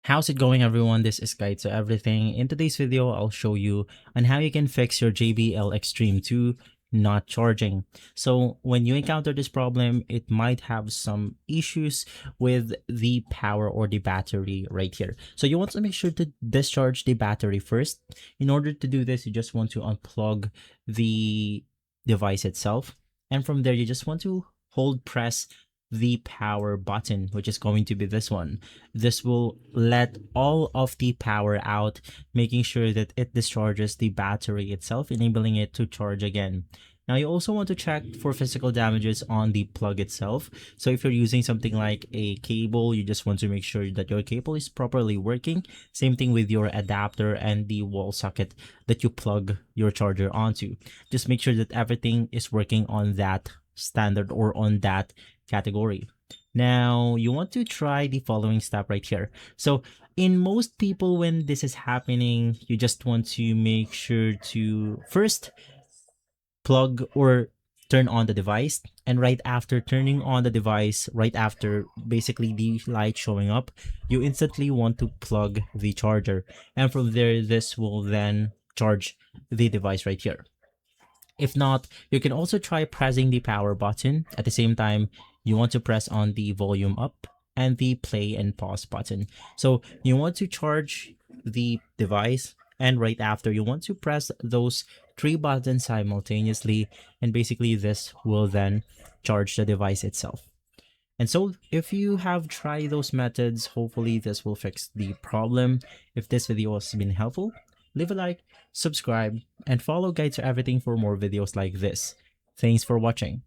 How's it going, everyone? This is Guide to Everything. In today's video, I'll show you on how you can fix your JBL Xtreme 2 not charging. So when you encounter this problem, it might have some issues with the power or the battery right here. So you want to make sure to discharge the battery first. In order to do this, you just want to unplug the device itself. And from there, you just want to press the power button, which is going to be this one. This will let all of the power out, making sure that it discharges the battery itself, enabling it to charge again. Now you also want to check for physical damages on the plug itself. So if you're using something like a cable, you just want to make sure that your cable is properly working. Same thing with your adapter and the wall socket that you plug your charger onto. Just make sure that everything is working on that standard or on that category. Now you want to try the following step right here. So in most people, when this is happening, you just want to make sure to first plug or turn on the device, and right after turning on the device, right after basically the light showing up, you instantly want to plug the charger, and from there this will then charge the device right here. If not, you can also try pressing the power button. At the same time, you want to press on the volume up and the play and pause button. So you want to charge the device, and right after you want to press those three buttons simultaneously, and basically this will then charge the device itself. And so if you have tried those methods, hopefully this will fix the problem. If this video has been helpful, leave a like, subscribe, and follow Guide to Everything for more videos like this. Thanks for watching.